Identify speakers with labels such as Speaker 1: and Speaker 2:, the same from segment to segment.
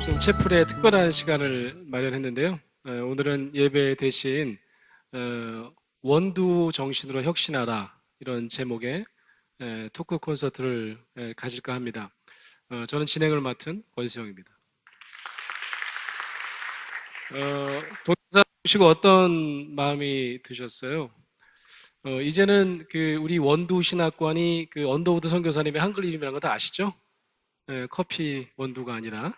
Speaker 1: 좀 채플에 특별한 시간을 마련했는데요. 오늘은 예배 대신 원두 정신으로 혁신하라 이런 제목의 토크 콘서트를 가질까 합니다. 저는 진행을 맡은 권수영입니다. 동영상 보시고 어떤 마음이 드셨어요? 이제는 그 우리 원두 신학관이 그 언더우드 선교사님의 한글 이름이라는 거 다 아시죠? 커피 원두가 아니라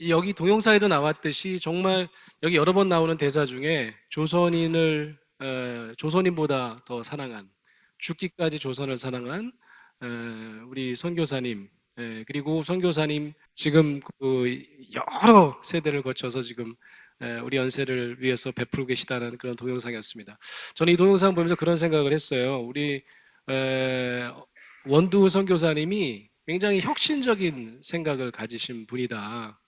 Speaker 1: 여기 동영상에도 나왔듯이 정말 여기 여러 번 나오는 대사 중에 조선인보다 더 사랑한, 죽기까지 조선을 사랑한 우리 선교사님, 그리고 선교사님 지금 그 여러 세대를 거쳐서 지금 우리 연세를 위해서 베풀고 계시다는 그런 동영상이었습니다. 저는 이 동영상 보면서 그런 생각을 했어요. 우리 원두 선교사님이 굉장히 혁신적인 생각을 가지신 분이다.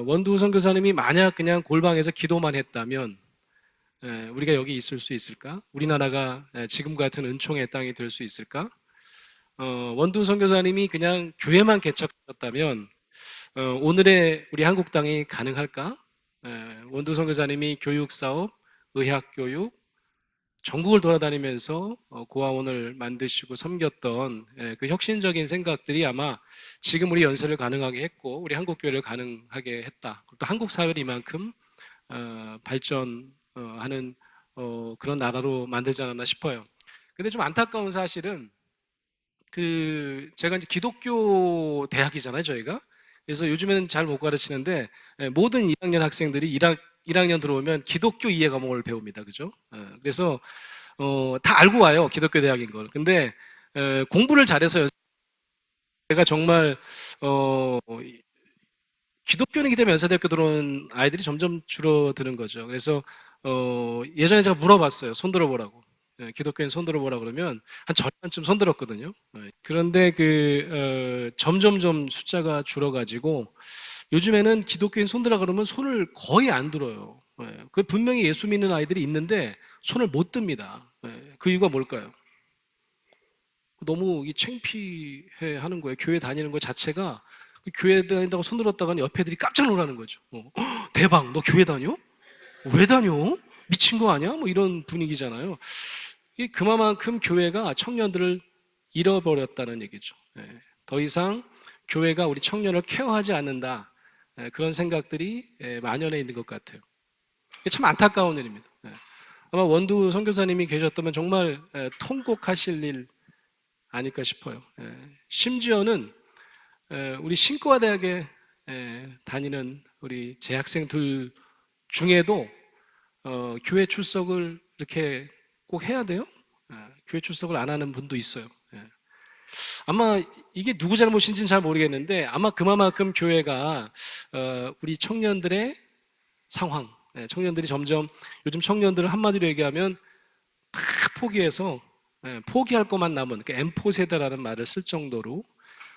Speaker 1: 원두 선교사님이 만약 그냥 골방에서 기도만 했다면 우리가 여기 있을 수 있을까? 우리나라가 지금 같은 은총의 땅이 될 수 있을까? 원두 선교사님이 그냥 교회만 개척했다면 오늘의 우리 한국 땅이 가능할까? 원두 선교사님이 교육 사업, 의학 교육, 전국을 돌아다니면서 고아원을 만드시고 섬겼던 그 혁신적인 생각들이 아마 지금 우리 연세를 가능하게 했고 우리 한국교회를 가능하게 했다. 또 한국 사회를 이만큼 발전하는 그런 나라로 만들지 않았나 싶어요. 근데 좀 안타까운 사실은 그 제가 이제 기독교 대학이잖아요, 저희가. 그래서 요즘에는 잘 못 가르치는데 모든 1학년 학생들이 1학년 들어오면 기독교 이해 과목을 배웁니다. 그죠? 그래서 다 알고 와요. 기독교 대학인 걸. 근데 공부를 잘해서 제가 정말 기독교인이기 때문에 연세대학교 들어온 아이들이 점점 줄어드는 거죠. 그래서 예전에 제가 물어봤어요. 손 들어보라고. 기독교인 손 들어보라 그러면 한 절반쯤 손 들었거든요. 그런데 점점점 숫자가 줄어가지고 요즘에는 기독교인 손 들어 그러면 손을 거의 안 들어요. 그 분명히 예수 믿는 아이들이 있는데 손을 못 듭니다. 그 이유가 뭘까요? 너무 창피해 하는 거예요. 교회 다니는 것 자체가 교회 다닌다고 손 들었다가는 옆에 애들이 깜짝 놀라는 거죠. 대박, 너 교회 다녀? 왜 다녀? 미친 거 아니야? 뭐 이런 분위기잖아요. 그만큼 교회가 청년들을 잃어버렸다는 얘기죠. 더 이상 교회가 우리 청년을 케어하지 않는다. 그런 생각들이 만연해 있는 것 같아요. 참 안타까운 일입니다. 아마 원두 선교사님이 계셨다면 정말 통곡하실 일 아닐까 싶어요. 심지어는 우리 신과대학에 다니는 우리 재학생들 중에도 교회 출석을 이렇게 꼭 해야 돼요? 교회 출석을 안 하는 분도 있어요. 아마 이게 누구 잘못인지는 잘 모르겠는데 아마 그만큼 교회가 우리 청년들의 상황, 청년들이 점점 요즘 청년들을 한마디로 얘기하면 다 포기해서 포기할 것만 남은 M4 세대라는 말을 쓸 정도로.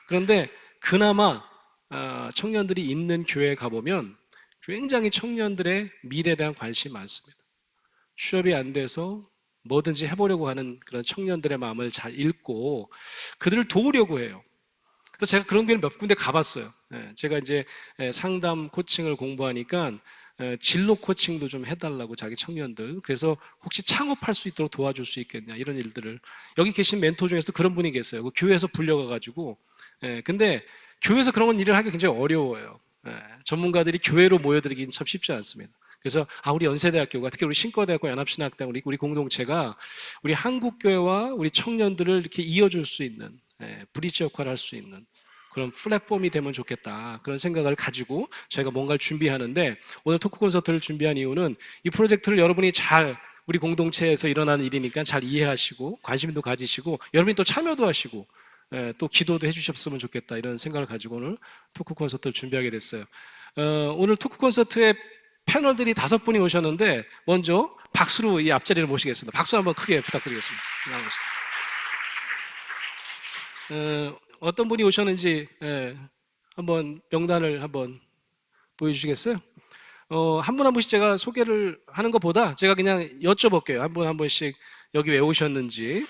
Speaker 1: 그런데 그나마 청년들이 있는 교회에 가보면 굉장히 청년들의 미래에 대한 관심이 많습니다. 취업이 안 돼서 뭐든지 해보려고 하는 그런 청년들의 마음을 잘 읽고 그들을 도우려고 해요. 그래서 제가 그런 교회를 몇 군데 가봤어요. 제가 이제 상담 코칭을 공부하니까 진로 코칭도 좀 해달라고 자기 청년들. 그래서 혹시 창업할 수 있도록 도와줄 수 있겠냐 이런 일들을. 여기 계신 멘토 중에서도 그런 분이 계세요. 그 교회에서 불려가가지고. 근데 교회에서 그런 일을 하기 굉장히 어려워요. 전문가들이 교회로 모여들기는 참 쉽지 않습니다. 그래서 우리 연세대학교가 특히 우리 신과대학과 연합신학당 우리 공동체가 우리 한국교회와 우리 청년들을 이렇게 이어줄 수 있는 브리지 역할을 할 수 있는 그런 플랫폼이 되면 좋겠다 그런 생각을 가지고 저희가 뭔가를 준비하는데 오늘 토크 콘서트를 준비한 이유는 이 프로젝트를 여러분이 잘 우리 공동체에서 일어나는 일이니까 잘 이해하시고 관심도 가지시고 여러분이 또 참여도 하시고 또 기도도 해주셨으면 좋겠다 이런 생각을 가지고 오늘 토크 콘서트를 준비하게 됐어요. 오늘 토크 콘서트에 패널들이 5분이 오셨는데 먼저 박수로 이 앞자리를 모시겠습니다. 박수 한번 크게 부탁드리겠습니다. 어떤 분이 오셨는지 한번 명단을 한번 보여주시겠어요? 한 분 한 분씩 제가 소개를 하는 것보다 제가 그냥 여쭤볼게요. 한 분 한 분씩 여기 왜 오셨는지.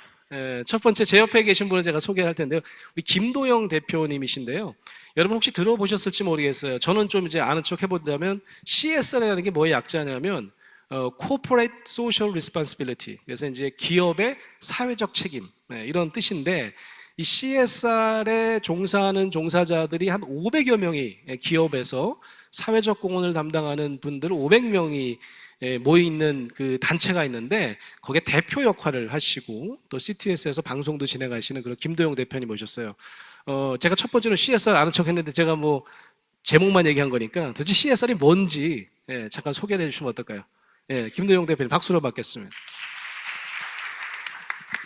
Speaker 1: 첫 번째 제 옆에 계신 분을 제가 소개할 텐데요. 우리 김도영 대표님이신데요. 여러분 혹시 들어보셨을지 모르겠어요. 저는 좀 이제 아는 척 해보자면 CSR이라는 게 뭐의 약자냐면 Corporate Social Responsibility. 그래서 이제 기업의 사회적 책임 이런 뜻인데 이 CSR에 종사하는 종사자들이 한 500여 명이 기업에서 사회적 공헌을 담당하는 분들 500명이 모여 있는 그 단체가 있는데 거기에 대표 역할을 하시고 또 CTS에서 방송도 진행하시는 그런 김도영 대표님 모셨어요. 제가 첫 번째는 CSR 아는 척 했는데 제가 뭐 제목만 얘기한 거니까 도대체 CSR이 뭔지 잠깐 소개를 해주시면 어떨까요? 김도영 대표님 박수로 받겠습니다.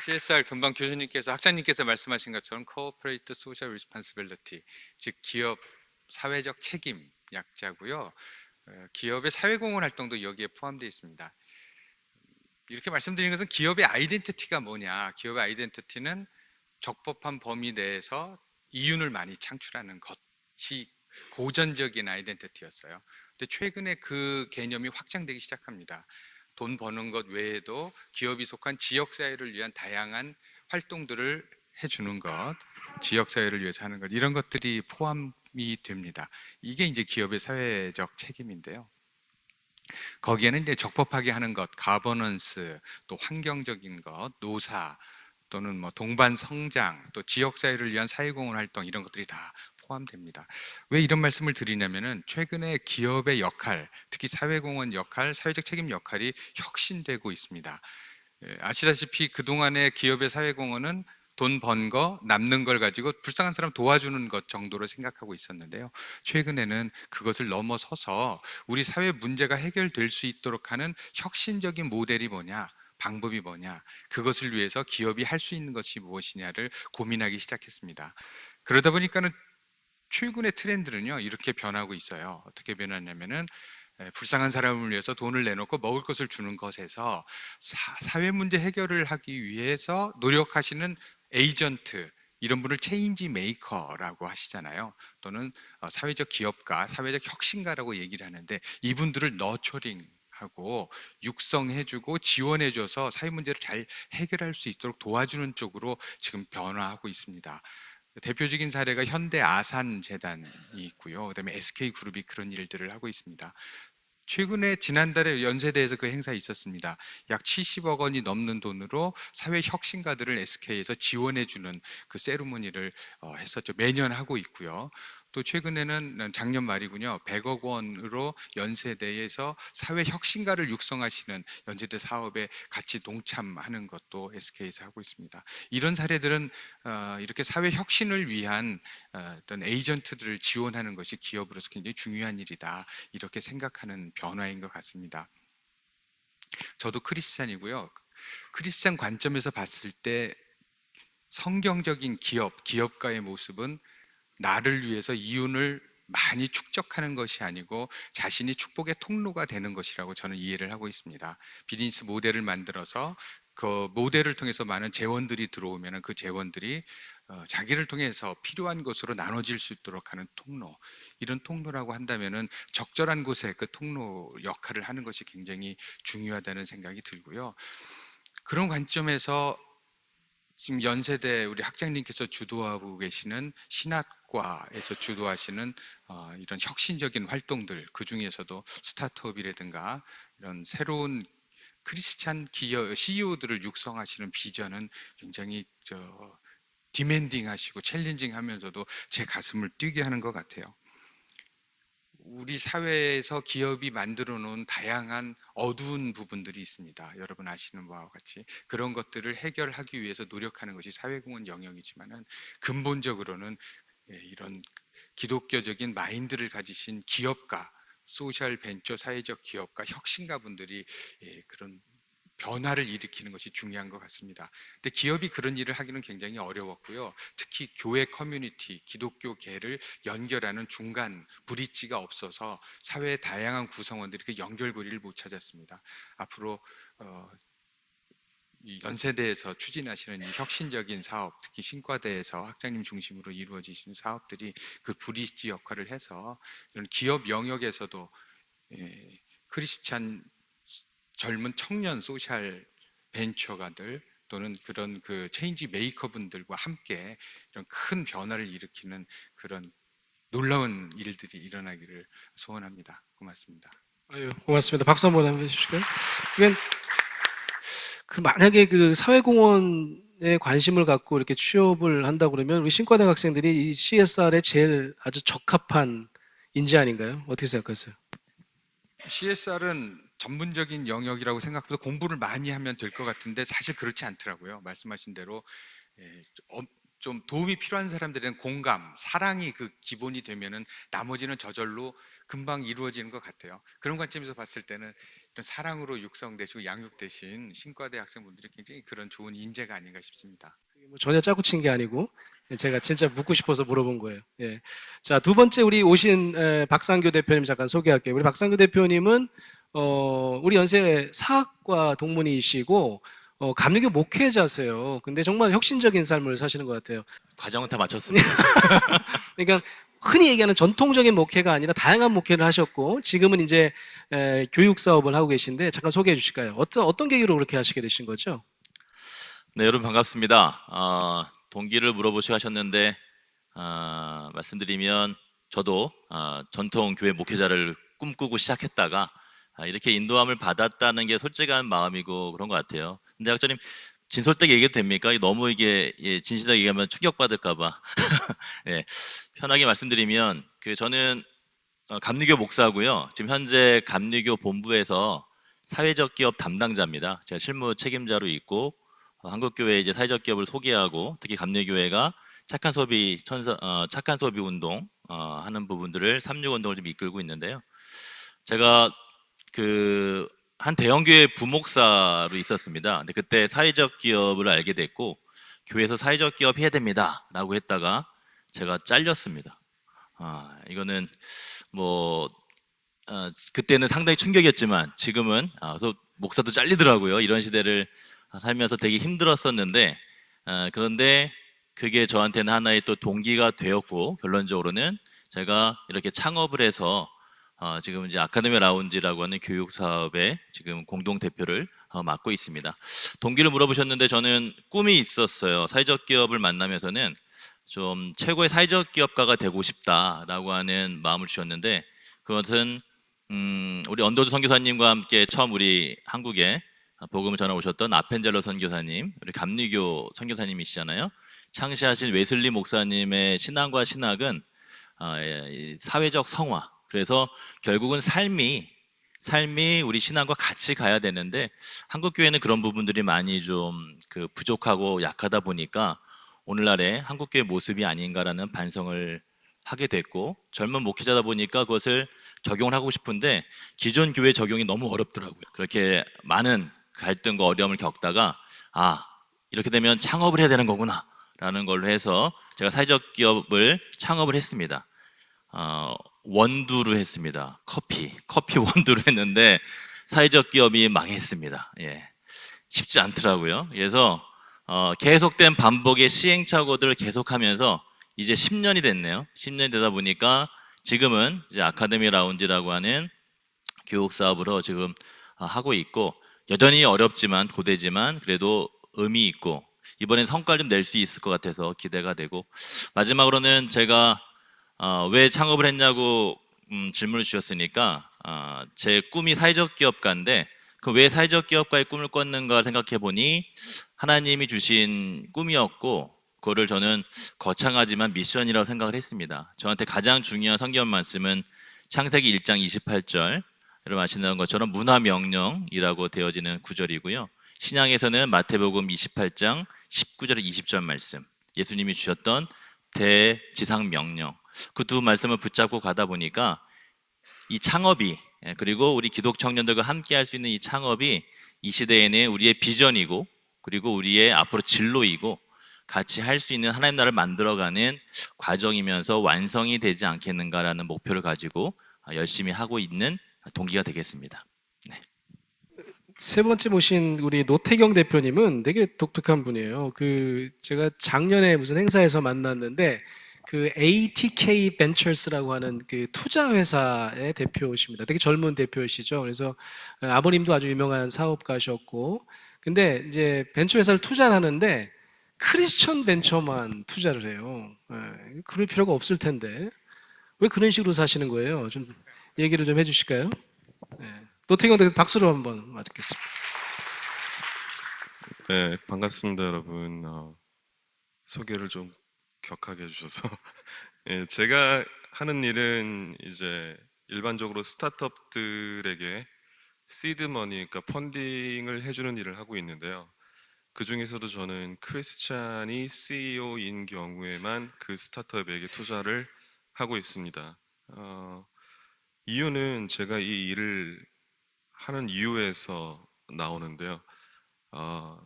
Speaker 2: CSR 금방 교수님께서 학장님께서 말씀하신 것처럼 Corporate Social Responsibility, 즉 기업 사회적 책임 약자고요. 기업의 사회공헌 활동도 여기에 포함되어 있습니다. 이렇게 말씀드린 것은 기업의 아이덴티티가 뭐냐? 기업의 아이덴티티는 적법한 범위 내에서 이윤을 많이 창출하는 것이 고전적인 아이덴티티였어요. 근데 최근에 그 개념이 확장되기 시작합니다. 돈 버는 것 외에도 기업이 속한 지역사회를 위한 다양한 활동들을 해주는 것, 지역사회를 위해서 하는 것, 이런 것들이 포함이 됩니다. 이게 이제 기업의 사회적 책임인데요. 거기에는 이제 적법하게 하는 것, 가버넌스, 또 환경적인 것, 노사, 또는 뭐 동반 성장, 또 지역 사회를 위한 사회공헌 활동, 이런 것들이 다 포함됩니다. 왜 이런 말씀을 드리냐면은 최근에 기업의 역할, 특히 사회공헌 역할, 사회적 책임 역할이 혁신되고 있습니다. 아시다시피 그동안의 기업의 사회공헌은 돈 번 거, 남는 걸 가지고 불쌍한 사람 도와주는 것 정도로 생각하고 있었는데요. 최근에는 그것을 넘어서서 우리 사회 문제가 해결될 수 있도록 하는 혁신적인 모델이 뭐냐, 방법이 뭐냐, 그것을 위해서 기업이 할 수 있는 것이 무엇이냐를 고민하기 시작했습니다. 그러다 보니까는 최근의 트렌드는요, 이렇게 변하고 있어요. 어떻게 변하냐면은 불쌍한 사람을 위해서 돈을 내놓고 먹을 것을 주는 것에서 사회 문제 해결을 하기 위해서 노력하시는 에이전트, 이런 분을 체인지 메이커라고 하시잖아요. 또는 사회적 기업가, 사회적 혁신가라고 얘기를 하는데, 이분들을 너처링 하고 육성해주고 지원해줘서 사회 문제를 잘 해결할 수 있도록 도와주는 쪽으로 지금 변화하고 있습니다. 대표적인 사례가 현대 아산 재단이 있고요. 그다음에 SK그룹이 그런 일들을 하고 있습니다. 최근에 지난달에 연세대에서 그 행사 있었습니다. 약 70억 원이 넘는 돈으로 사회 혁신가들을 SK에서 지원해주는 그 세리머니를 했었죠. 매년 하고 있고요. 또 최근에는 작년 말이군요. 100억 원으로 연세대에서 사회 혁신가를 육성하시는 연세대 사업에 같이 동참하는 것도 SK에서 하고 있습니다. 이런 사례들은 이렇게 사회 혁신을 위한 어떤 에이전트들을 지원하는 것이 기업으로서 굉장히 중요한 일이다, 이렇게 생각하는 변화인 것 같습니다. 저도 크리스찬이고요. 크리스찬 관점에서 봤을 때 성경적인 기업가의 모습은 나를 위해서 이윤을 많이 축적하는 것이 아니고 자신이 축복의 통로가 되는 것이라고 저는 이해를 하고 있습니다. 비즈니스 모델을 만들어서 그 모델을 통해서 많은 재원들이 들어오면 그 재원들이 자기를 통해서 필요한 곳으로 나눠질 수 있도록 하는 통로, 이런 통로라고 한다면은 적절한 곳에 그 통로 역할을 하는 것이 굉장히 중요하다는 생각이 들고요. 그런 관점에서 지금 연세대 우리 학장님께서 주도하고 계시는 신학과에서 주도하시는 이런 혁신적인 활동들, 그 중에서도 스타트업이라든가 이런 새로운 크리스찬 기업 CEO들을 육성하시는 비전은 굉장히 디맨딩하시고 챌린징하면서도 제 가슴을 뛰게 하는 것 같아요. 우리 사회에서 기업이 만들어 놓은 다양한 어두운 부분들이 있습니다. 여러분 아시는 바와 같이 그런 것들을 해결하기 위해서 노력하는 것이 사회공헌 영역이지만은 근본적으로는 이런 기독교적인 마인드를 가지신 기업가, 소셜 벤처 사회적 기업가, 혁신가 분들이 그런 변화를 일으키는 것이 중요한 것 같습니다. 근데 기업이 그런 일을 하기는 굉장히 어려웠고요. 특히 교회 커뮤니티, 기독교계를 연결하는 중간 브릿지가 없어서 사회의 다양한 구성원들이 그 연결고리를 못 찾았습니다. 앞으로 이 연세대에서 추진하시는 이 혁신적인 사업, 특히 신과대에서 학장님 중심으로 이루어지시는 사업들이 그 브릿지 역할을 해서 이런 기업 영역에서도 크리스찬 젊은 청년 소셜 벤처가들, 또는 그런 그 체인지 메이커 분들과 함께 이런 큰 변화를 일으키는 그런 놀라운 일들이 일어나기를 소원합니다. 고맙습니다.
Speaker 1: 아유, 고맙습니다. 박수 한번 해주실까요? 그러니까 그 만약에 그 사회공헌에 관심을 갖고 이렇게 취업을 한다 그러면 우리 신과대 학생들이 이 CSR에 제일 아주 적합한 인재 아닌가요? 어떻게 생각하세요?
Speaker 2: CSR은 전문적인 영역이라고 생각해서 공부를 많이 하면 될 것 같은데 사실 그렇지 않더라고요. 말씀하신 대로 좀 도움이 필요한 사람들은 공감, 사랑이 그 기본이 되면은 나머지는 저절로 금방 이루어지는 것 같아요. 그런 관점에서 봤을 때는 이런 사랑으로 육성되시고 양육되신 신과대 학생분들이 굉장히 그런 좋은 인재가 아닌가 싶습니다.
Speaker 1: 뭐 전혀 짜고 친 게 아니고 제가 진짜 묻고 싶어서 물어본 거예요. 예. 자, 두 번째 우리 오신 박상규 대표님 잠깐 소개할게요. 우리 박상규 대표님은 우리 연세 사학과 동문이시고 감리교 목회자세요. 근데 정말 혁신적인 삶을 사시는 것 같아요.
Speaker 3: 과정은 다 마쳤습니다.
Speaker 1: 그러니까 흔히 얘기하는 전통적인 목회가 아니라 다양한 목회를 하셨고 지금은 이제 교육 사업을 하고 계신데 잠깐 소개해 주실까요? 어떤 계기로 그렇게 하시게 되신 거죠?
Speaker 3: 네, 여러분 반갑습니다. 동기를 물어보시고 하셨는데 말씀드리면 저도 전통 교회 목회자를 꿈꾸고 시작했다가 이렇게 인도함을 받았다는 게 솔직한 마음이고 그런 것 같아요. 근데 학자님 진솔되게 얘기해도 됩니까? 너무 이게 진실하게 얘기하면 충격받을까봐 네, 편하게 말씀드리면 저는 감리교 목사고요. 지금 현재 감리교 본부에서 사회적 기업 담당자입니다. 제가 실무 책임자로 있고 한국교회 이제 사회적 기업을 소개하고 특히 감리교회가 착한 소비 운동 하는 부분들을 3.6 운동을 좀 이끌고 있는데요. 제가 한 대형교회 부목사로 있었습니다. 근데 그때 사회적 기업을 알게 됐고 교회에서 사회적 기업 해야 됩니다라고 했다가 제가 잘렸습니다. 이거는 뭐 그때는 상당히 충격이었지만 지금은 그래서 목사도 잘리더라고요. 이런 시대를 살면서 되게 힘들었었는데 그런데 그게 저한테는 하나의 또 동기가 되었고 결론적으로는 제가 이렇게 창업을 해서 지금 이제 아카데미 라운지라고 하는 교육 사업의 지금 공동 대표를 맡고 있습니다. 동기를 물어보셨는데 저는 꿈이 있었어요. 사회적 기업을 만나면서는 좀 최고의 사회적 기업가가 되고 싶다라고 하는 마음을 주셨는데 그것은 우리 언더드 선교사님과 함께 처음 우리 한국에 복음을 전해 오셨던 아펜젤러 선교사님, 우리 감리교 선교사님이시잖아요. 창시하신 웨슬리 목사님의 신앙과 신학은 사회적 성화. 그래서 결국은 삶이 우리 신앙과 같이 가야 되는데 한국 교회는 그런 부분들이 많이 좀 부족하고 약하다 보니까 오늘날의 한국 교회 모습이 아닌가라는 반성을 하게 됐고 젊은 목회자다 보니까 그것을 적용을 하고 싶은데 기존 교회 적용이 너무 어렵더라고요. 그렇게 많은 갈등과 어려움을 겪다가 이렇게 되면 창업을 해야 되는 거구나 라는 걸로 해서 제가 사회적 기업을 창업을 했습니다. 원두를 했습니다. 커피 원두를 했는데 사회적 기업이 망했습니다. 쉽지 않더라고요. 그래서 계속된 반복의 시행착오들을 계속하면서 이제 10년이 됐네요. 10년이 되다 보니까 지금은 이제 아카데미 라운지라고 하는 교육 사업으로 지금 하고 있고 여전히 어렵지만 고되지만 그래도 의미 있고 이번엔 성과를 좀 낼 수 있을 것 같아서 기대가 되고 마지막으로는 제가 왜 창업을 했냐고 질문을 주셨으니까 제 꿈이 사회적 기업가인데 그 왜 사회적 기업가의 꿈을 꿨는가 생각해 보니 하나님이 주신 꿈이었고 그거를 저는 거창하지만 미션이라고 생각을 했습니다. 저한테 가장 중요한 성경 말씀은 창세기 1장 28절 여러분 아시는 것처럼 문화명령이라고 되어지는 구절이고요. 신약에서는 마태복음 28장 19절 20절 말씀 예수님이 주셨던 대지상명령 그 두 말씀을 붙잡고 가다 보니까 이 창업이 그리고 우리 기독 청년들과 함께 할 수 있는 이 창업이 이 시대에는 우리의 비전이고 그리고 우리의 앞으로 진로이고 같이 할 수 있는 하나님 나라를 만들어가는 과정이면서 완성이 되지 않겠는가라는 목표를 가지고 열심히 하고 있는 동기가 되겠습니다. 네.
Speaker 1: 세 번째 모신 우리 노태경 대표님은 되게 독특한 분이에요. 제가 작년에 무슨 행사에서 만났는데 ATK 벤처스라고 하는 투자 회사의 대표십니다. 되게 젊은 대표이시죠. 그래서 아버님도 아주 유명한 사업가셨고 근데 이제 벤처 회사를 투자를 하는데 크리스천 벤처만 투자를 해요. 예, 그럴 필요가 없을 텐데 왜 그런 식으로 사시는 거예요? 좀 얘기를 좀 해주실까요? 예. 노태경 대표 박수로 한번 맞겠습니다.
Speaker 4: 네, 반갑습니다, 여러분. 소개를 좀 격하게 해주셔서. 예, 제가 하는 일은 이제 일반적으로 스타트업들에게 시드 머니, 그러니까 펀딩을 해주는 일을 하고 있는데요. 그 중에서도 저는 크리스찬이 CEO인 경우에만 그 스타트업에게 투자를 하고 있습니다. 이유는 제가 이 일을 하는 이유에서 나오는데요. 어,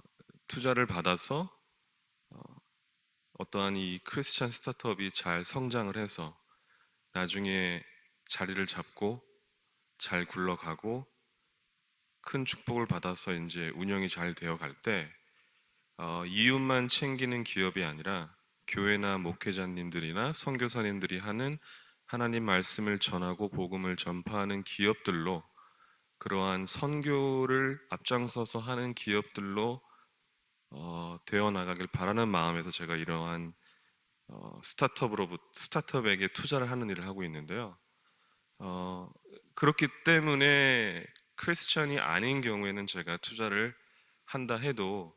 Speaker 4: 투자를 받아서 어떠한 이 크리스찬 스타트업이 잘 성장을 해서 나중에 자리를 잡고 잘 굴러가고 큰 축복을 받아서 이제 운영이 잘 되어 갈 때 이윤만 챙기는 기업이 아니라 교회나 목회자님들이나 선교사님들이 하는 하나님 말씀을 전하고 복음을 전파하는 기업들로, 그러한 선교를 앞장서서 하는 기업들로 되어 나가길 바라는 마음에서 제가 이러한 스타트업에게 투자를 하는 일을 하고 있는데요. 그렇기 때문에 크리스천이 아닌 경우에는 제가 투자를 한다 해도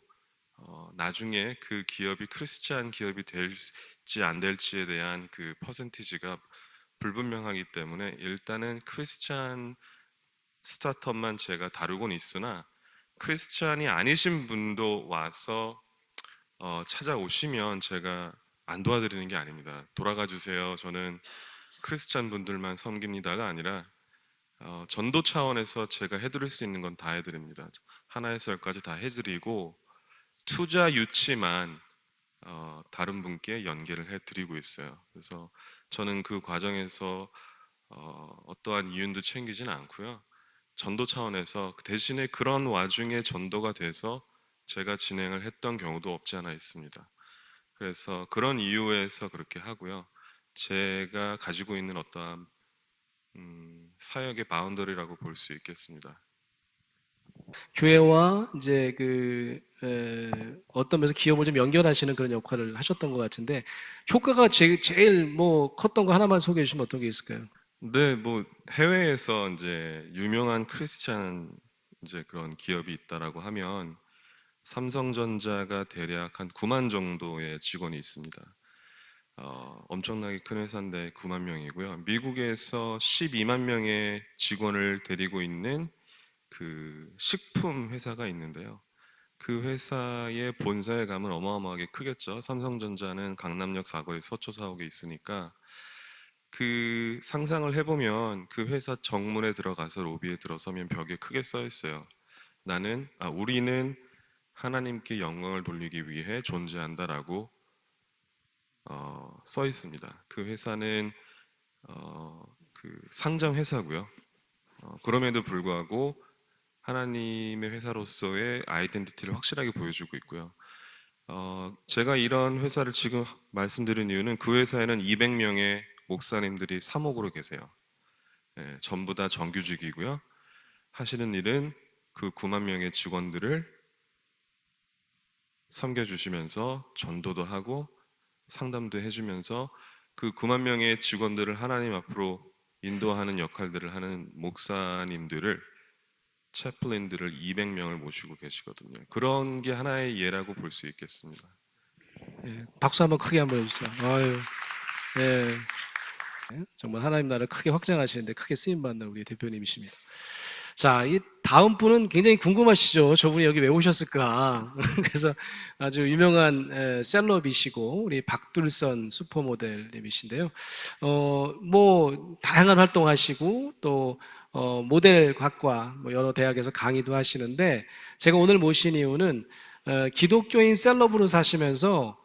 Speaker 4: 나중에 그 기업이 크리스천 기업이 될지 안 될지에 대한 그 퍼센티지가 불분명하기 때문에 일단은 크리스천 스타트업만 제가 다루곤 있으나, 크리스천이 아니신 분도 와서 찾아오시면 제가 안 도와드리는 게 아닙니다. 돌아가 주세요, 저는 크리스찬 분들만 섬깁니다가 아니라 전도 차원에서 제가 해드릴 수 있는 건 다 해드립니다. 하나에서 열까지 다 해드리고 투자 유치만 다른 분께 연계를 해드리고 있어요. 그래서 저는 그 과정에서 어떠한 이윤도 챙기지는 않고요. 전도 차원에서 대신에 그런 와중에 전도가 돼서 제가 진행을 했던 경우도 없지 않아 있습니다. 그래서 그런 이유에서 그렇게 하고요. 제가 가지고 있는 어떠한 사역의 바운더리라고 볼 수 있겠습니다.
Speaker 1: 교회와 이제 어떤 면에서 기업을 좀 연결하시는 그런 역할을 하셨던 것 같은데 효과가 제일 뭐 컸던 거 하나만 소개해 주시면 어떤 게 있을까요?
Speaker 4: 네, 뭐 해외에서 이제 유명한 크리스찬 이제 그런 기업이 있다라고 하면 삼성전자가 대략 한 9만 정도의 직원이 있습니다. 엄청나게 큰 회사인데 9만 명이고요. 미국에서 12만 명의 직원을 데리고 있는 그 식품 회사가 있는데요. 그 회사의 본사에 가면 어마어마하게 크겠죠. 삼성전자는 강남역 사거리 서초 사옥에 있으니까 그 상상을 해보면 그 회사 정문에 들어가서 로비에 들어서면 벽에 크게 써 있어요. 우리는 하나님께 영광을 돌리기 위해 존재한다라고 써 있습니다. 그 회사는 그 상장 회사고요. 그럼에도 불구하고 하나님의 회사로서의 아이덴티티를 확실하게 보여주고 있고요. 제가 이런 회사를 지금 말씀드린 이유는 그 회사에는 200명의 목사님들이 사목으로 계세요. 예, 전부 다 정규직이고요. 하시는 일은 그 9만 명의 직원들을 섬겨주시면서 전도도 하고 상담도 해주면서 그 9만 명의 직원들을 하나님 앞으로 인도하는 역할들을 하는 목사님들을, 채플린들을 200명을 모시고 계시거든요. 그런 게 하나의 예라고 볼 수 있겠습니다.
Speaker 1: 예, 박수 한번 크게 한번 해주세요. 아유, 예, 정말 하나님 나라를 크게 확장하시는데 크게 쓰임 받는 우리 대표님이십니다. 자, 이 다음 분은 굉장히 궁금하시죠? 저분이 여기 왜 오셨을까? 그래서 아주 유명한 셀럽이시고 우리 박둘선 슈퍼모델님이신데요. 뭐 다양한 활동하시고 또 모델학과 뭐 여러 대학에서 강의도 하시는데 제가 오늘 모신 이유는 기독교인 셀럽으로 사시면서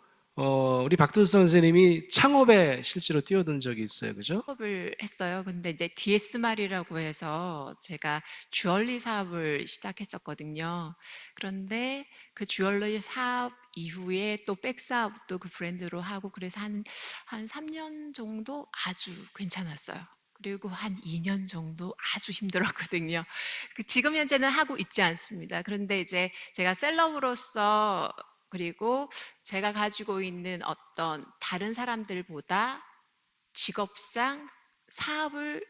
Speaker 1: 우리 박둘선 선생님이 창업에 실제로 뛰어든 적이 있어요, 그죠?
Speaker 5: 사업을 했어요. 근데 이제 DS말이라고 해서 제가 주얼리 사업을 시작했었거든요. 그런데 그 주얼리 사업 이후에 또 백사업도 그 브랜드로 하고 그래서 한 3년 정도 아주 괜찮았어요. 그리고 한 2년 정도 아주 힘들었거든요. 지금 현재는 하고 있지 않습니다. 그런데 이제 제가 셀럽으로서 그리고 제가 가지고 있는 어떤 다른 사람들보다 직업상 사업을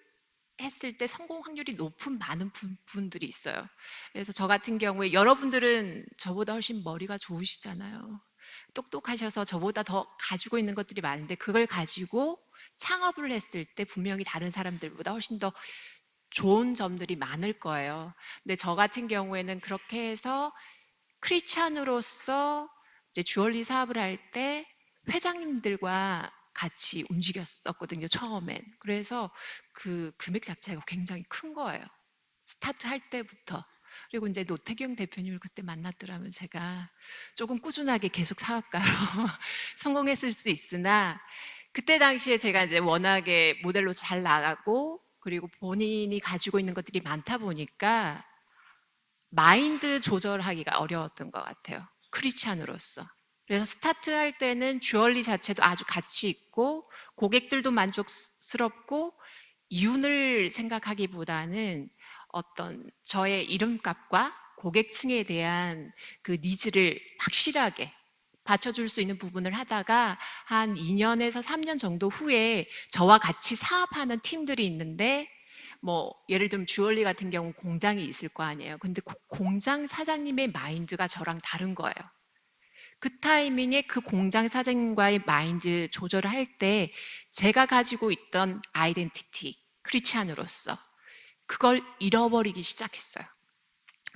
Speaker 5: 했을 때 성공 확률이 높은 많은 분들이 있어요. 그래서 저 같은 경우에 여러분들은 저보다 훨씬 머리가 좋으시잖아요. 똑똑하셔서 저보다 더 가지고 있는 것들이 많은데 그걸 가지고 창업을 했을 때 분명히 다른 사람들보다 훨씬 더 좋은 점들이 많을 거예요. 근데 저 같은 경우에는 그렇게 해서 크리스찬으로서 이제 주얼리 사업을 할 때 회장님들과 같이 움직였었거든요, 처음엔. 그래서 그 금액 자체가 굉장히 큰 거예요. 스타트 할 때부터. 그리고 이제 노태경 대표님을 그때 만났더라면 제가 조금 꾸준하게 계속 사업가로 성공했을 수 있으나 그때 당시에 제가 이제 워낙에 모델로 잘 나가고 그리고 본인이 가지고 있는 것들이 많다 보니까 마인드 조절하기가 어려웠던 것 같아요. 크리스찬으로서. 그래서 스타트할 때는 주얼리 자체도 아주 가치 있고 고객들도 만족스럽고 이윤을 생각하기보다는 어떤 저의 이름값과 고객층에 대한 그 니즈를 확실하게 받쳐줄 수 있는 부분을 하다가 한 2년에서 3년 정도 후에 저와 같이 사업하는 팀들이 있는데 뭐 예를 들면 주얼리 같은 경우 공장이 있을 거 아니에요. 근데 공장 사장님의 마인드가 저랑 다른 거예요. 그 타이밍에 그 공장 사장님과의 마인드 조절을 할 때 제가 가지고 있던 아이덴티티, 크리스찬으로서 그걸 잃어버리기 시작했어요.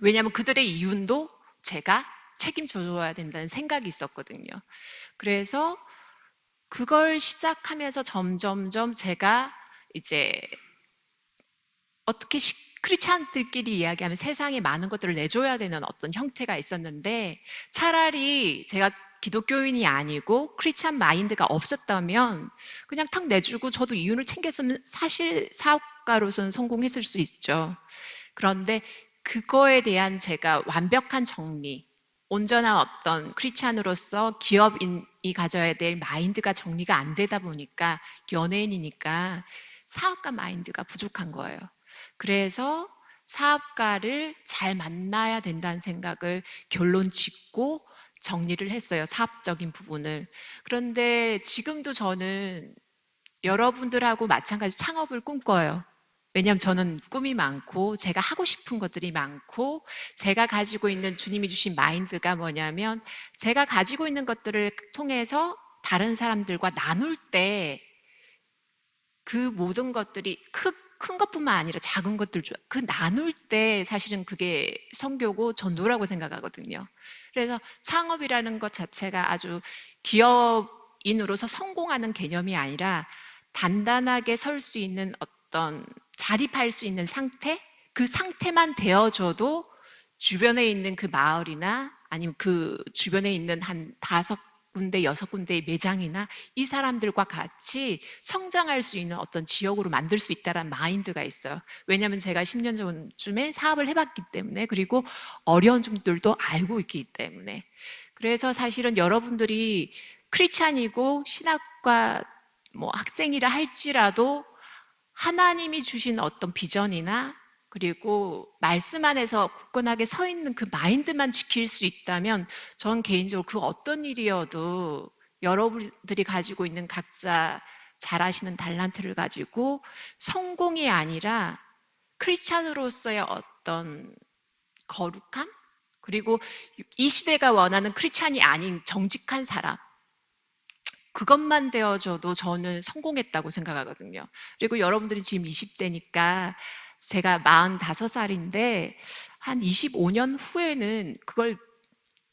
Speaker 5: 왜냐하면 그들의 이윤도 제가 책임져줘야 된다는 생각이 있었거든요. 그래서 그걸 시작하면서 점점점 제가 이제 어떻게 크리스찬들끼리 이야기하면 세상에 많은 것들을 내줘야 되는 어떤 형태가 있었는데 차라리 제가 기독교인이 아니고 크리스찬 마인드가 없었다면 그냥 탁 내주고 저도 이윤을 챙겼으면 사실 사업가로서는 성공했을 수 있죠. 그런데 그거에 대한 제가 완벽한 정리, 온전한 어떤 크리스찬으로서 기업인이 가져야 될 마인드가 정리가 안 되다 보니까 연예인이니까 사업가 마인드가 부족한 거예요. 그래서 사업가를 잘 만나야 된다는 생각을 결론 짓고 정리를 했어요. 사업적인 부분을. 그런데 지금도 저는 여러분들하고 마찬가지 창업을 꿈꿔요. 왜냐하면 저는 꿈이 많고 제가 하고 싶은 것들이 많고 제가 가지고 있는 주님이 주신 마인드가 뭐냐면 제가 가지고 있는 것들을 통해서 다른 사람들과 나눌 때 그 모든 것들이 큰 것뿐만 아니라 작은 것들 그 나눌 때 사실은 그게 선교고 전도라고 생각하거든요. 그래서 창업이라는 것 자체가 아주 기업인으로서 성공하는 개념이 아니라 단단하게 설 수 있는 어떤 자립할 수 있는 상태, 그 상태만 되어줘도 주변에 있는 그 마을이나 아니면 그 주변에 있는 한 5군데, 6군데의 매장이나 이 사람들과 같이 성장할 수 있는 어떤 지역으로 만들 수 있다는 마인드가 있어요. 왜냐하면 제가 10년 전쯤에 사업을 해봤기 때문에 그리고 어려운 점들도 알고 있기 때문에 그래서 사실은 여러분들이 크리스찬이고 신학과 뭐 학생이라 할지라도 하나님이 주신 어떤 비전이나 그리고 말씀 안에서 굳건하게 서 있는 그 마인드만 지킬 수 있다면 전 개인적으로 그 어떤 일이어도 여러분들이 가지고 있는 각자 잘하시는 달란트를 가지고 성공이 아니라 크리스찬으로서의 어떤 거룩함? 그리고 이 시대가 원하는 크리스찬이 아닌 정직한 사람 그것만 되어줘도 저는 성공했다고 생각하거든요. 그리고 여러분들이 지금 20대니까 제가 45살인데 한 25년 후에는 그걸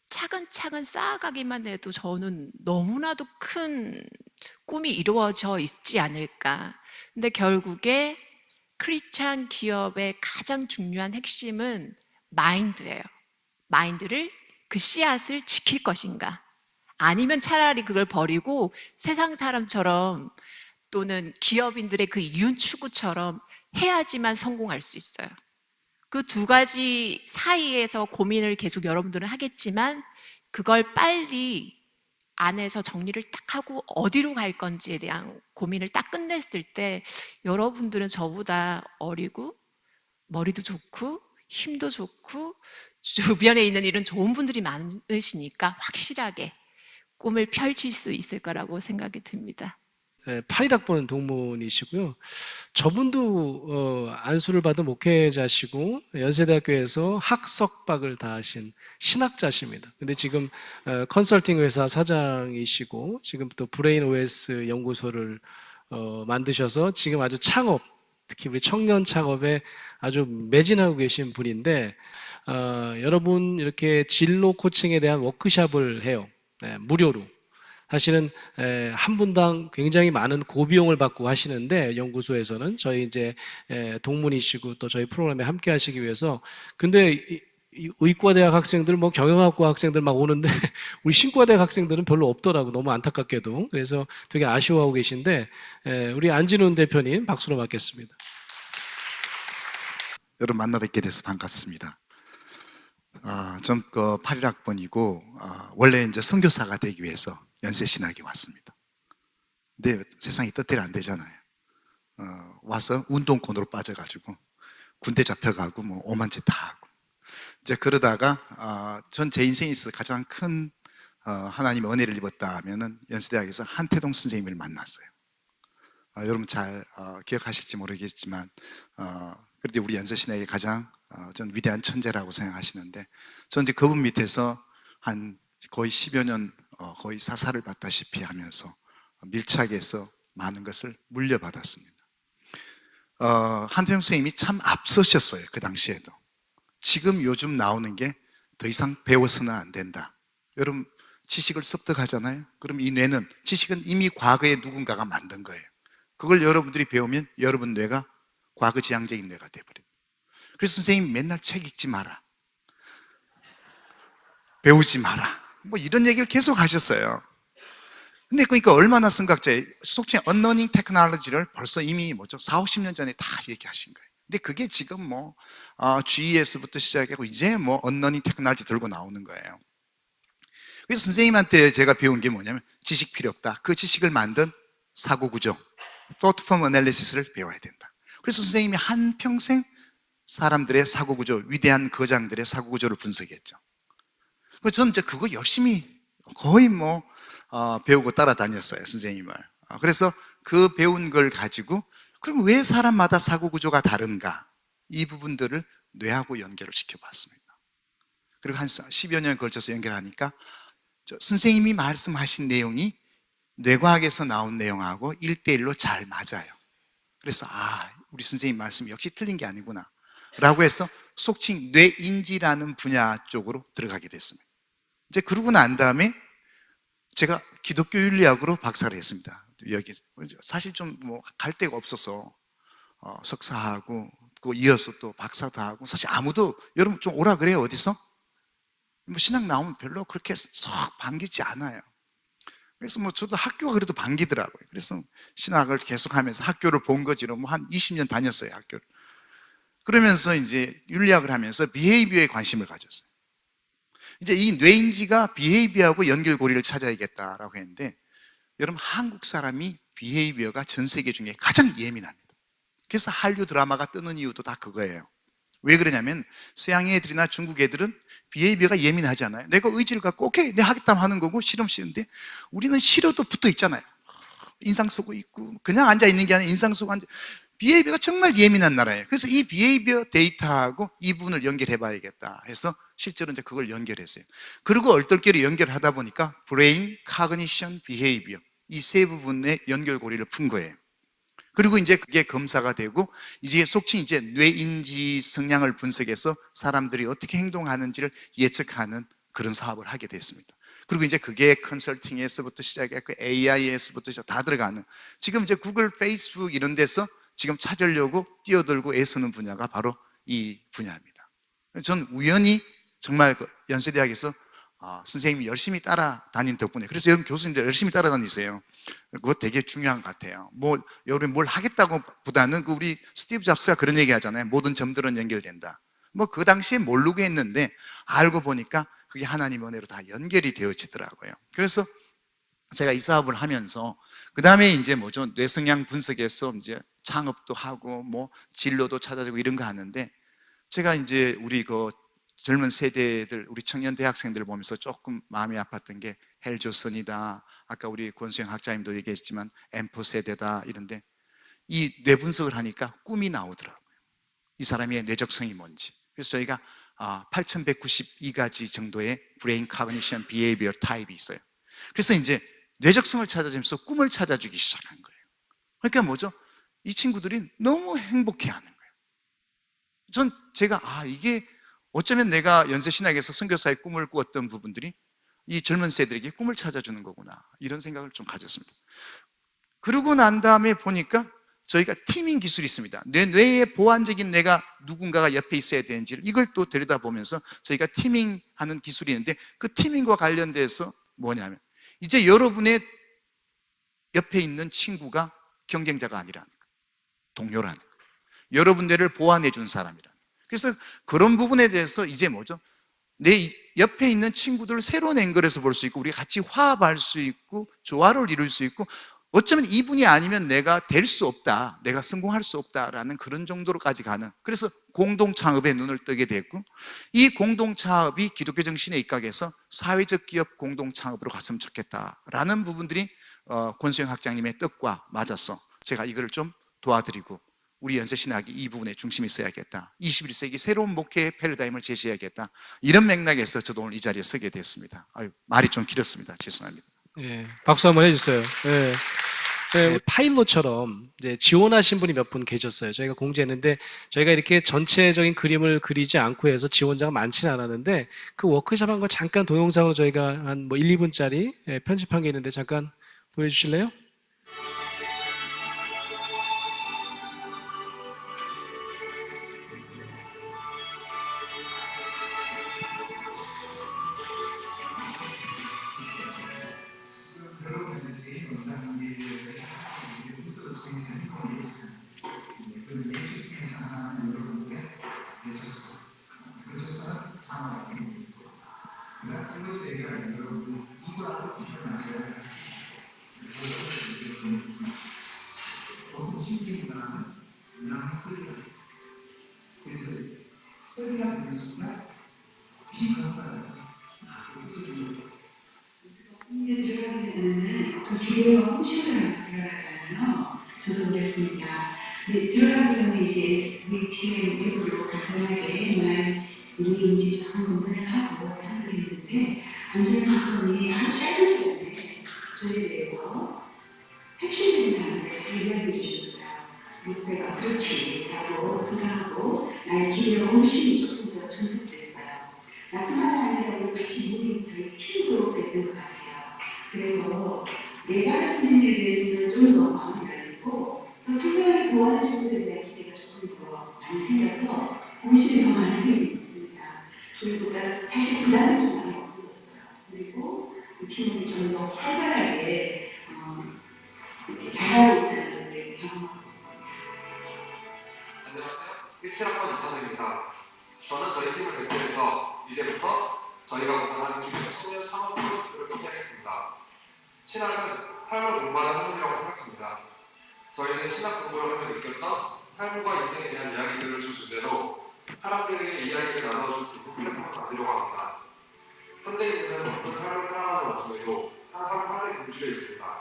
Speaker 5: 차근차근 쌓아가기만 해도 저는 너무나도 큰 꿈이 이루어져 있지 않을까. 근데 결국에 크리스찬 기업의 가장 중요한 핵심은 마인드예요. 마인드를 그 씨앗을 지킬 것인가. 아니면 차라리 그걸 버리고 세상 사람처럼 또는 기업인들의 그 이윤 추구처럼 해야지만 성공할 수 있어요. 그 두 가지 사이에서 고민을 계속 여러분들은 하겠지만 그걸 빨리 안에서 정리를 딱 하고 어디로 갈 건지에 대한 고민을 딱 끝냈을 때 여러분들은 저보다 어리고 머리도 좋고 힘도 좋고 주변에 있는 이런 좋은 분들이 많으시니까 확실하게 꿈을 펼칠 수 있을 거라고 생각이 듭니다.
Speaker 1: 81학번 동문이시고요. 저분도 안수를 받은 목회자시고 연세대학교에서 학석박을 다 하신 신학자십니다. 근데 지금 컨설팅 회사 사장이시고 지금 또 브레인 OS 연구소를 만드셔서 지금 아주 창업, 특히 우리 청년 창업에 아주 매진하고 계신 분인데 여러분 이렇게 진로 코칭에 대한 워크숍을 해요. 무료로. 사실은 한 분당 굉장히 많은 고비용을 받고 하시는데 연구소에서는 저희 이제 동문이시고 또 저희 프로그램에 함께 하시기 위해서 근데 이 의과대학 학생들 뭐 경영학과 학생들 막 오는데 우리 신과대학 학생들은 별로 없더라고 너무 안타깝게도 그래서 되게 아쉬워하고 계신데 우리 안진훈 대표님 박수로 맞겠습니다.
Speaker 6: 여러분 만나 뵙게 돼서 반갑습니다. 전 81학번이고 원래 이제 선교사가 되기 위해서 연세신학에 왔습니다. 근데 세상이 뜻대로 안 되잖아요. 와서 운동권으로 빠져가지고 군대 잡혀가고 뭐 오만 짓 다 하고 이제 그러다가 전 제 인생에 있어서 가장 큰 하나님의 은혜를 입었다 하면은 연세대학에서 한태동 선생님을 만났어요. 여러분 잘 기억하실지 모르겠지만 그래도 우리 연세신학의 가장 전 위대한 천재라고 생각하시는데 전 이제 그분 밑에서 한 거의 10여 년 거의 사사를 받다시피 하면서 밀착해서 많은 것을 물려받았습니다. 한태용 선생님이 참 앞서셨어요. 그 당시에도. 지금 요즘 나오는 게 더 이상 배워서는 안 된다. 여러분 지식을 습득하잖아요. 그럼 이 뇌는 지식은 이미 과거에 누군가가 만든 거예요. 그걸 여러분들이 배우면 여러분 뇌가 과거 지향적인 뇌가 돼버려요. 그래서 선생님이 맨날 책 읽지 마라. 배우지 마라. 뭐 이런 얘기를 계속 하셨어요. 근데 그러니까 얼마나 선각자예요. 속칭 언러닝 테크놀로지를 벌써 이미 4, 50년 전에 다 얘기하신 거예요. 근데 그게 지금 뭐 GES부터 시작하고 이제 뭐 언러닝 테크놀로지 들고 나오는 거예요. 그래서 선생님한테 제가 배운 게 뭐냐면 지식 필요 없다. 그 지식을 만든 사고구조, Thought Form Analysis를 배워야 된다. 그래서 선생님이 한평생 사람들의 사고구조, 위대한 거장들의 사고구조를 분석했죠. 저는 이제 그거 열심히 거의 배우고 따라다녔어요, 선생님을. 그래서 그 배운 걸 가지고 그럼 왜 사람마다 사고구조가 다른가? 이 부분들을 뇌하고 연결을 시켜봤습니다. 그리고 한 10여 년에 걸쳐서 연결하니까 선생님이 말씀하신 내용이 뇌과학에서 나온 내용하고 1대1로 잘 맞아요. 그래서 우리 선생님 말씀이 역시 틀린 게 아니구나 라고 해서 속칭 뇌인지라는 분야 쪽으로 들어가게 됐습니다. 이제 그러고 난 다음에 제가 기독교 윤리학으로 박사를 했습니다. 여기 사실 좀 갈 데가 없어서 석사하고 그 이어서 또 박사도 하고 사실 아무도 여러분 좀 오라 그래요 어디서? 신학 나오면 별로 그렇게 썩 반기지 않아요. 그래서 저도 학교가 그래도 반기더라고요. 그래서 신학을 계속하면서 학교를 본 거지로 한 20년 다녔어요 학교를. 그러면서 이제 윤리학을 하면서 비헤이비어에 관심을 가졌어요. 이제 이 뇌인지가 비헤이비어하고 연결고리를 찾아야겠다라고 했는데 여러분 한국 사람이 비헤이비어가 전 세계 중에 가장 예민합니다. 그래서 한류 드라마가 뜨는 이유도 다 그거예요. 왜 그러냐면 서양 애들이나 중국 애들은 비헤이비어가 예민하지 않아요. 내가 의지를 갖고 오케이 내가 하겠다면 하는 거고 싫으면 싫은데 우리는 싫어도 붙어 있잖아요. 인상 쓰고 있고 그냥 앉아 있는 게 아니라 인상 쓰고 앉아. 비헤이비어가 정말 예민한 나라예요. 그래서 이 비헤이비어 데이터하고 이 부분을 연결해 봐야겠다 해서 실제로 이제 그걸 연결했어요. 그리고 얼떨결에 연결하다 보니까 브레인, 카그니션, 비헤이비어 이 세 부분의 연결고리를 푼 거예요. 그리고 이제 그게 검사가 되고 이제 속칭 이제 뇌인지 성향을 분석해서 사람들이 어떻게 행동하는지를 예측하는 그런 사업을 하게 됐습니다. 그리고 이제 그게 컨설팅에서부터 시작했고 AI에서부터 다 들어가는 지금 이제 구글, 페이스북 이런 데서 지금 찾으려고 뛰어들고 애쓰는 분야가 바로 이 분야입니다. 전 우연히 정말 연세대학에서 선생님이 열심히 따라다닌 덕분에 그래서 여러분 교수님들 열심히 따라다니세요. 그거 되게 중요한 것 같아요. 여러분 뭘 하겠다고 보다는 우리 스티브 잡스가 그런 얘기 하잖아요. 모든 점들은 연결된다. 그 당시에 모르고 했는데 알고 보니까 그게 하나님의 은혜로 다 연결이 되어지더라고요. 그래서 제가 이 사업을 하면서 그 다음에 이제 뭐죠? 뇌성향 분석에서 이제 창업도 하고 뭐 진로도 찾아주고 이런 거 하는데 제가 이제 우리 그 젊은 세대들, 우리 청년 대학생들 보면서 조금 마음이 아팠던 게 헬조선이다. 아까 우리 권수영 학자님도 얘기했지만 M4 세대다 이런데 이 뇌 분석을 하니까 꿈이 나오더라고요. 이 사람의 뇌적성이 뭔지. 그래서 저희가 8,192가지 정도의 브레인 카그니션 비헤이비어 타입이 있어요. 그래서 이제 뇌적성을 찾아주면서 꿈을 찾아주기 시작한 거예요. 그러니까 뭐죠? 이 친구들이 너무 행복해하는 거예요. 제가 이게 어쩌면 내가 연세신학에서 선교사의 꿈을 꾸었던 부분들이 이 젊은 세대에게 꿈을 찾아주는 거구나 이런 생각을 좀 가졌습니다. 그러고 난 다음에 보니까 저희가 티밍 기술이 있습니다. 뇌의 보완적인 뇌가 누군가가 옆에 있어야 되는지를 이걸 또 들여다보면서 저희가 티밍하는 기술이 있는데 그 티밍과 관련돼서 뭐냐면 이제 여러분의 옆에 있는 친구가 경쟁자가 아니라는 거예요. 동료라는 거예요. 여러분 뇌를 보완해 준 사람이라는 거예요. 그래서 그런 부분에 대해서 이제 뭐죠? 내 옆에 있는 친구들을 새로운 앵글에서 볼 수 있고 우리가 같이 화합할 수 있고 조화를 이룰 수 있고 어쩌면 이분이 아니면 내가 될 수 없다, 내가 성공할 수 없다라는 그런 정도로까지 가는, 그래서 공동창업에 눈을 뜨게 됐고 이 공동창업이 기독교 정신에 입각해서 사회적 기업 공동창업으로 갔으면 좋겠다라는 부분들이 권수영 학장님의 뜻과 맞아서 제가 이거를 좀 도와드리고 우리 연세신학이 이 부분에 중심이 있어야겠다, 21세기 새로운 목회의 패러다임을 제시해야겠다, 이런 맥락에서 저도 오늘 이 자리에 서게 됐습니다. 말이 좀 길었습니다. 죄송합니다.
Speaker 1: 예, 박수 한번 해주세요. 예. 예, 파일럿처럼 이제 지원하신 분이 몇 분 계셨어요. 저희가 공지했는데 저희가 이렇게 전체적인 그림을 그리지 않고 해서 지원자가 많지는 않았는데 그 워크숍 한 거 잠깐 동영상으로 저희가 한 뭐 1, 2분짜리 편집한 게 있는데 잠깐 보여주실래요?
Speaker 7: 들어가기 전에는 어떤 기대와 호시를 들어가잖아요. 저도 그랬습니다. 근데 들어가기 전에 이제 우리 팀의 일부러 간단하게 우리 인지 정한 검사를 하고 탄생했는데 안재현 박사님이 아주 짧은 시간에 저희에 대해서 핵심적인 단어를 잘 이야기해 주셨어요. 그래서 제가 그렇지 라고 생각하고 나의 기대와 호심이 조금 더 전복됐어요. 나뿐만 아니라 우리 같이 모인 저희 팀도 됐던 것 같아요. 그래서 내가 할 수 있는 일에 대해서는 좀 더 마음이 열리고 또 상대방이 도와주는 데 대한 기대가 조금 더 많이 생겨서 호심이 더 많이 생기고 있습니다. 그리고 다시 부담이 좀 많이 없어졌어요. 그리고 그 팀을 좀 더 활발하게 잘하고 있다는 점을 경험하고 있습니다.
Speaker 8: 안녕하세요. 17학번 이찬호입니다. 저는 저희 팀을 대표해서 이제부터 저희가 구성한 기독 청년 창업 프로젝트를 소개하겠습니다. 신학은 삶을 공부하는 학문이라고 생각합니다. 저희는 신학 공부를 하며 느꼈던 삶과 인생에 대한 이야기들을 주제로 사람들에게 이야기를 나눠줄 수 있는 플랫폼을 만들려고 합니다. 현대인은 어떤 삶을 살아가는 와중에도 항상 삶의 분출에 있습니다.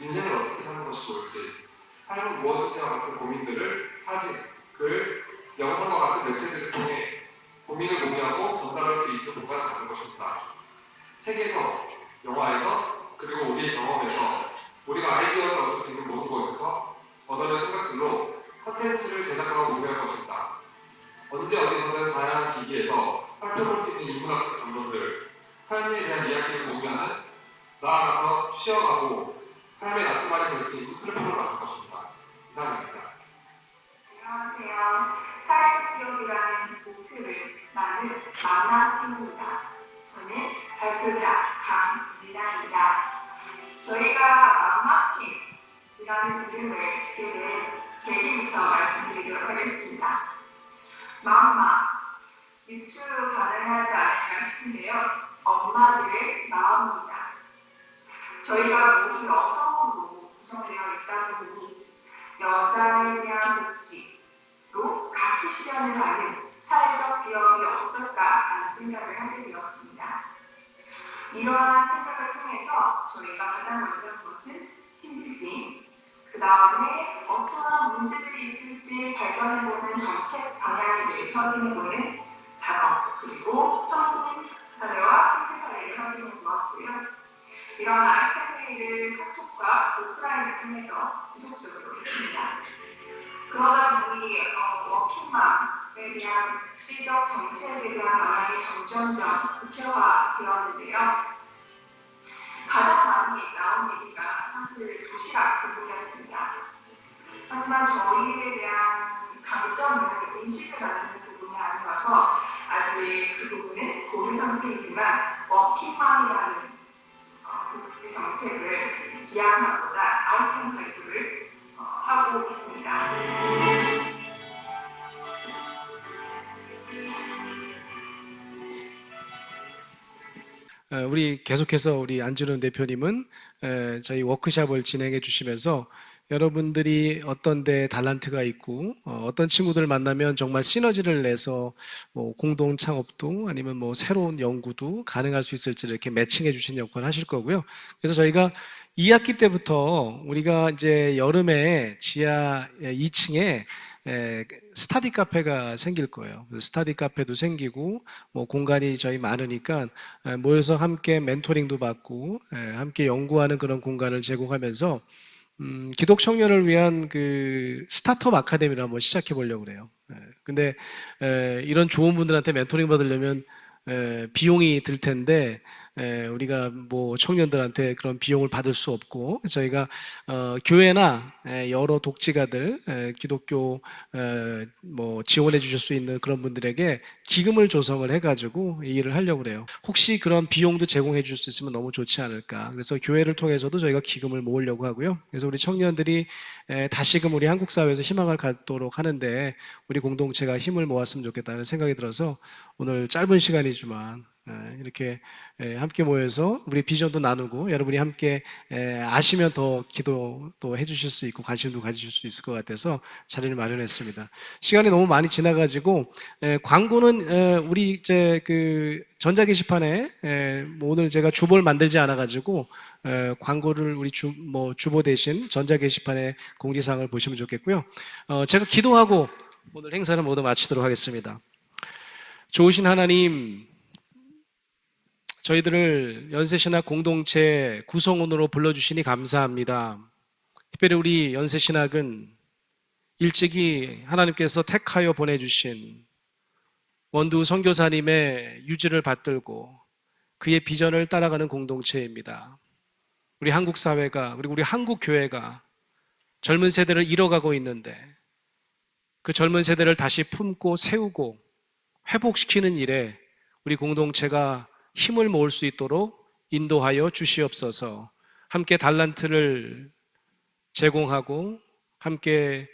Speaker 8: 인생을 어떻게 사는 것이 좋을지, 삶은 무엇인지와 같은 고민들을 사진, 글, 영상과 같은 매체들을 통해 고민을 공유하고 전달할 수 있는 공간을 만든 것입니다. 책에서, 영화에서, 그리고 우리의 경험에서 우리가 아이디어를 얻을 수 있는 모든 곳에서 얻어낸 생각들로 콘텐츠를 제작하고 공유할 것입니다. 언제 어디서든 다양한 기기에서 살펴볼 수 있는 인문학적 감정들, 삶에 대한 이야기를 공유하는, 나아가서 쉬어가고 삶의 나침반이 될 수 있는 플랫폼을 만들 것입니다. 이상입니다.
Speaker 9: 안녕하세요. 사회적 기업이라는 목표를 나는 만화팀입니다. 저는 발표자 강미나입니다. 저희가 만화팀이라는 이름을 짓게 된 계기부터 말씀드리도록 하겠습니다. 맘마, 유튜브 가능하지 않을까 싶은데요. 엄마들의 마음입니다. 저희가 모두 여성으로 구성되어 있다 보니 여자에 대한 복지로 같이 실현을 하는 사회적 기업이 어떨까라는 생각을 하게 되었습니다. 이러한 생각을 통해서 저희가 가장 먼저 한 것은 팀빌딩, 그 다음에 어떠한 문제들이 있을지 발견해보는 정책 방향에 대해 확인해보는 작업, 그리고 성공 사례와 실패 사례를 확인해 보았고요. 이런 아이템 회의를 카톡과 오프라인을 통해서 지속적으로 했습니다. 그러다 보니 워킹맘에 대한 국제적 정책에 대한 방향이 점점점 구체화되었는데요. 가장 많이 나온 얘기가 사실 도시락 부분이었습니다. 하지만 저희에 대한 강점은 음식을 만드는 부분이 아니어서 아직 그 부분은 고려 상태이지만 워킹맘이라는 복지 정책을 지향하고자 아이템 발표를 하고 있습니다.
Speaker 1: 우리 계속해서 우리 안준원 대표님은 저희 워크숍을 진행해 주시면서 여러분들이 어떤 데 달란트가 있고 어떤 친구들을 만나면 정말 시너지를 내서 뭐 공동 창업도 아니면 뭐 새로운 연구도 가능할 수 있을지 이렇게 매칭해 주시는 역할을 하실 거고요. 그래서 저희가 2학기 때부터 우리가 이제 여름에 지하 2층에 스타디 카페가 생길 거예요. 스타디 카페도 생기고 뭐 공간이 저희 많으니까 모여서 함께 멘토링도 받고 함께 연구하는 그런 공간을 제공하면서 기독 청년을 위한 그 스타트업 아카데미를 한번 시작해 보려고 그래요. 근데 이런 좋은 분들한테 멘토링 받으려면 비용이 들 텐데 우리가 뭐 청년들한테 그런 비용을 받을 수 없고 저희가 교회나 여러 독지가들 기독교 뭐 지원해 주실 수 있는 그런 분들에게 기금을 조성을 해가지고 이 일을 하려고 그래요. 혹시 그런 비용도 제공해 줄 수 있으면 너무 좋지 않을까. 그래서 교회를 통해서도 저희가 기금을 모으려고 하고요. 그래서 우리 청년들이 다시금 우리 한국 사회에서 희망을 갖도록 하는데 우리 공동체가 힘을 모았으면 좋겠다는 생각이 들어서 오늘 짧은 시간이지만 이렇게 함께 모여서 우리 비전도 나누고 여러분이 함께 아시면 더 기도도 해주실 수 있고 관심도 가지실 수 있을 것 같아서 자리를 마련했습니다. 시간이 너무 많이 지나가지고 광고는 우리 이제 그 전자 게시판에 뭐 오늘 제가 주보를 만들지 않아가지고 광고를 우리 주보 대신 전자 게시판에 공지사항을 보시면 좋겠고요. 제가 기도하고 오늘 행사를 모두 마치도록 하겠습니다. 좋으신 하나님, 저희들을 연세신학 공동체 구성원으로 불러주시니 감사합니다. 특별히 우리 연세신학은 일찍이 하나님께서 택하여 보내주신 원두 선교사님의 유지를 받들고 그의 비전을 따라가는 공동체입니다. 우리 한국 사회가 그리고 우리 한국 교회가 젊은 세대를 잃어가고 있는데 그 젊은 세대를 다시 품고 세우고 회복시키는 일에 우리 공동체가 힘을 모을 수 있도록 인도하여 주시옵소서. 함께 달란트를 제공하고 함께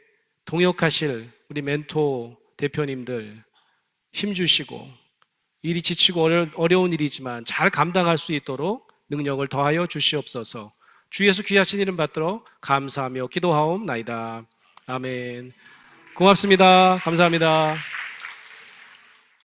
Speaker 1: 동역하실 우리 멘토 대표님들 힘주시고 일이 지치고 어려운 일이지만 잘 감당할 수 있도록 능력을 더하여 주시옵소서. 주 예수 귀하신 이름 받들어 감사하며 기도하옵나이다. 아멘. 고맙습니다. 감사합니다.